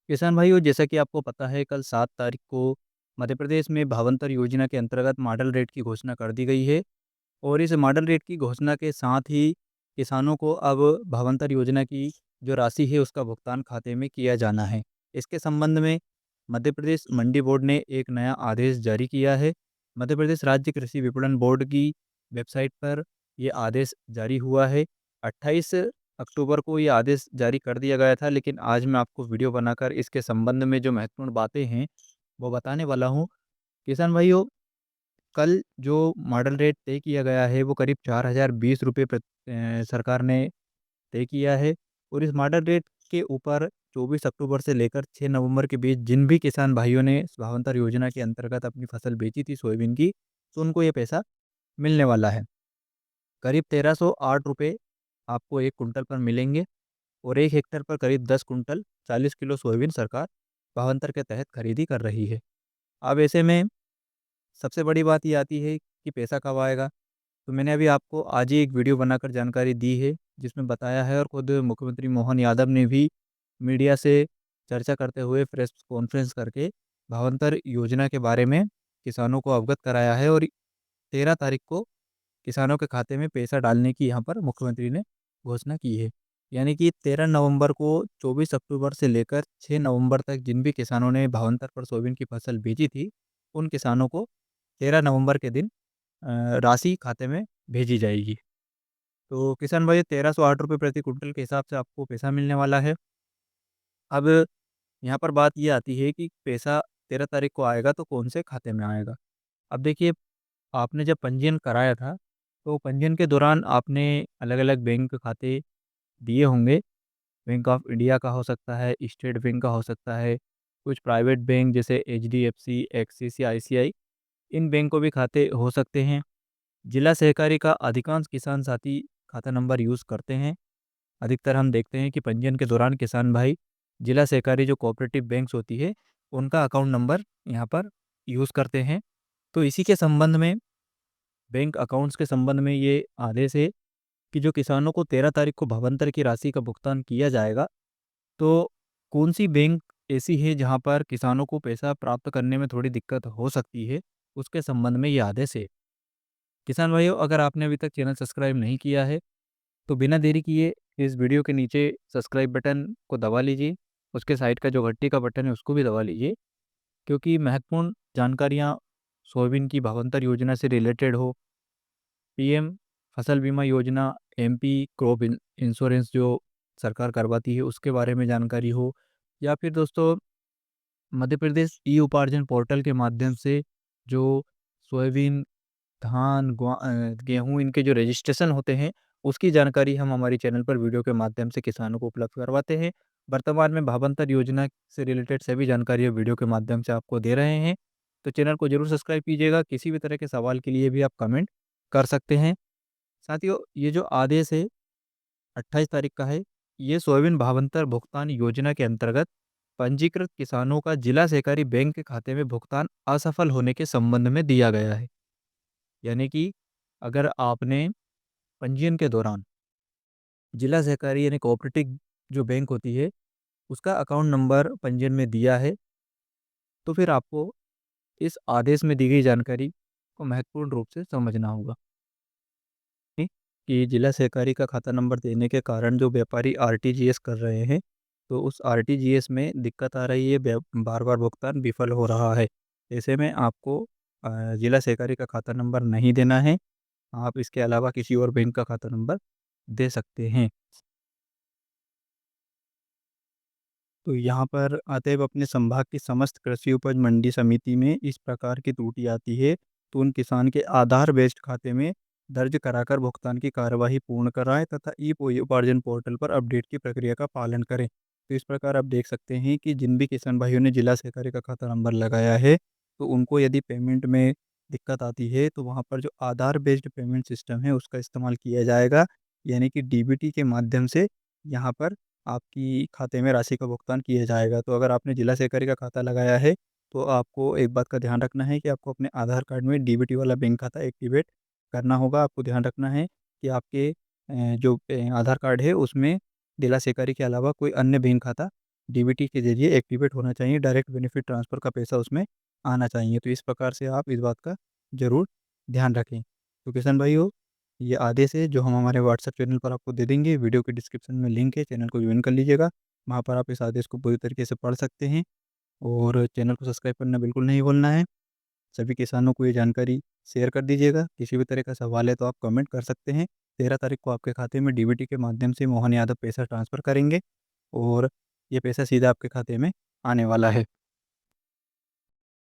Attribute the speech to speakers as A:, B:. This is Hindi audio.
A: किसान भाइयों, जैसा कि आपको पता है, कल 7 तारीख को मध्य प्रदेश में भावांतर योजना के अंतर्गत मॉडल रेट की घोषणा कर दी गई है। और इस मॉडल रेट की घोषणा के साथ ही किसानों को अब भावांतर योजना की जो राशि है उसका भुगतान खाते में किया जाना है। इसके संबंध में मध्य प्रदेश मंडी बोर्ड ने एक नया आदेश जारी किया है। मध्य प्रदेश राज्य कृषि विपणन बोर्ड की वेबसाइट पर ये आदेश जारी हुआ है। 28 अक्टूबर को ये आदेश जारी कर दिया गया था, लेकिन आज मैं आपको वीडियो बनाकर इसके संबंध में जो महत्वपूर्ण बातें हैं वो बताने वाला हूँ। किसान भाइयों, कल जो मॉडल रेट तय किया गया है वो करीब 4020 रुपये सरकार ने तय किया है। और इस मॉडल रेट के ऊपर 24 अक्टूबर से लेकर 6 नवंबर के बीच जिन भी किसान भाइयों ने भावांतर योजना के अंतर्गत अपनी फसल बेची थी सोयाबीन की, तो उनको ये पैसा मिलने वाला है। करीब 1308 रुपये आपको 1 कुंटल पर मिलेंगे। और 1 हेक्टेयर पर करीब 10 कुंटल 40 किलो सोयाबीन सरकार भावांतर के तहत खरीदी कर रही है। अब ऐसे में सबसे बड़ी बात ये आती है कि पैसा कब आएगा? तो मैंने अभी आपको आज ही एक वीडियो बनाकर जानकारी दी है, जिसमें बताया है, और खुद मुख्यमंत्री मोहन यादव ने भी मीडिया से चर्चा करते हुए प्रेस कॉन्फ्रेंस करके भावांतर योजना के बारे में किसानों को अवगत कराया है। और 13 तारीख को किसानों के खाते में पैसा डालने की यहाँ पर मुख्यमंत्री ने घोषणा की है। यानी कि 13 नवंबर को 24 अक्टूबर से लेकर 6 नवंबर तक जिन भी किसानों ने भावांतर पर सोयाबीन की फसल बेची थी, उन किसानों को 13 नवंबर के दिन राशि खाते में भेजी जाएगी। तो किसान भाई, 1308 रुपये प्रति कुंटल के हिसाब से आपको पैसा मिलने वाला है। अब यहाँ पर बात ये आती है कि पैसा 13 तारीख को आएगा तो कौन से खाते में आएगा? अब देखिए, आपने जब पंजीयन कराया था, तो पंजीयन के दौरान आपने अलग-अलग बैंक खाते दिए होंगे। बैंक ऑफ इंडिया का हो सकता है, स्टेट बैंक का हो सकता है, कुछ प्राइवेट बैंक जैसे एचडीएफसी, एक्सिस या आईसीआई, इन बैंकों भी खाते हो सकते हैं। जिला सहकारी का अधिकांश किसान साथी खाता नंबर यूज़ करते हैं। अधिकतर हम देखते हैं कि पंजीयन के दौरान किसान भाई जिला सहकारी जो कोऑपरेटिव बैंक्स होती है, उनका अकाउंट नंबर यहाँ पर यूज़ करते हैं। तो इसी के संबंध में, बैंक अकाउंट्स के संबंध में ये आदेश है कि जो किसानों को 13 तारीख को भावांतर की राशि का भुगतान किया जाएगा, तो कौन-सी बैंक ऐसी है जहाँ पर किसानों को पैसा प्राप्त करने में थोड़ी दिक्कत हो सकती है, उसके संबंध में ये आदेश है। किसान भाइयों, अगर आपने अभी तक चैनल सब्सक्राइब नहीं किया है, तो बिना देरी किए इस वीडियो के नीचे सब्सक्राइब बटन को दबा लीजिए। उसके साइड का जो घंटी का बटन है उसको भी दबा लीजिए, क्योंकि महत्वपूर्ण जानकारियाँ सोयाबीन की भावांतर योजना से रिलेटेड हो, पीएम फसल बीमा योजना, एमपी क्रॉप इंश्योरेंस जो सरकार करवाती है उसके बारे में जानकारी हो, या फिर दोस्तों मध्य प्रदेश ई उपार्जन पोर्टल के माध्यम से जो सोयाबीन, धान, गेहूँ, इनके जो रजिस्ट्रेशन होते हैं, उसकी जानकारी हम हमारे चैनल पर वीडियो के माध्यम से किसानों को उपलब्ध करवाते हैं। वर्तमान में भावांतर योजना से रिलेटेड सभी जानकारियाँ वीडियो के माध्यम से आपको दे रहे हैं। तो चैनल को ज़रूर सब्सक्राइब कीजिएगा। किसी भी तरह के सवाल के लिए भी आप कमेंट कर सकते हैं। साथियों, ये जो आदेश है 28 तारीख का है, ये सोयाबीन भावांतर भुगतान योजना के अंतर्गत पंजीकृत किसानों का जिला सहकारी बैंक के खाते में भुगतान असफल होने के संबंध में दिया गया है। यानी कि अगर आपने पंजीयन के दौरान जिला सहकारी यानी कोऑपरेटिव जो बैंक होती है, उसका अकाउंट नंबर पंजीयन में दिया है, तो फिर आपको इस आदेश में दी गई जानकारी को महत्वपूर्ण रूप से समझना होगा। नहीं, कि जिला सहकारी का खाता नंबर देने के कारण जो व्यापारी आरटीजीएस कर रहे हैं, तो उस आरटीजीएस में दिक्कत आ रही है, बार-बार भुगतान विफल हो रहा है। ऐसे में आपको जिला सहकारी का खाता नंबर नहीं देना है। आप इसके अलावा किसी और बैंक का खाता नंबर दे सकते हैं। तो यहाँ पर अतएव अपने संभाग की समस्त कृषि उपज मंडी समिति में इस प्रकार की त्रुटि आती है, तो उन किसान के आधार बेस्ड खाते में दर्ज कराकर भुगतान की कार्यवाही पूर्ण कराएं तथा ई उपार्जन पोर्टल पर अपडेट की प्रक्रिया का पालन करें। तो इस प्रकार आप देख सकते हैं कि जिन भी किसान भाइयों ने जिला सहकारी का खाता नंबर लगाया है, तो उनको यदि पेमेंट में दिक्कत आती है, तो वहाँ पर जो आधार बेस्ड पेमेंट सिस्टम है उसका इस्तेमाल किया जाएगा। यानी कि डीबीटी के माध्यम से यहाँ पर आपकी खाते में राशि का भुगतान किया जाएगा। तो अगर आपने जिला सहकारी का खाता लगाया है, तो आपको एक बात का ध्यान रखना है कि आपको अपने आधार कार्ड में डीबीटी वाला बैंक खाता एक्टिवेट करना होगा। आपको ध्यान रखना है कि आपके जो आधार कार्ड है उसमें जिला सहकारी के अलावा कोई अन्य बैंक खाता डीबीटी के ज़रिए एक्टिवेट होना चाहिए, डायरेक्ट बेनिफिट ट्रांसफ़र का पैसा उसमें आना चाहिए। तो इस प्रकार से आप इस बात का ज़रूर ध्यान रखें। तो किसान भाइयों, ये आदेश है जो हम हमारे व्हाट्सएप चैनल पर आपको दे देंगे। वीडियो के डिस्क्रिप्शन में लिंक है, चैनल को जॉइन कर लीजिएगा। वहाँ पर आप इस आदेश को पूरी तरीके से पढ़ सकते हैं और चैनल को सब्सक्राइब करना बिल्कुल नहीं भूलना है। सभी किसानों को ये जानकारी शेयर कर दीजिएगा। किसी भी तरह का सवाल है तो आप कमेंट कर सकते हैं। 13 तारीख को आपके खाते में डीबीटी के माध्यम से मोहन यादव पैसा ट्रांसफ़र करेंगे और ये पैसा सीधा आपके खाते में आने वाला है।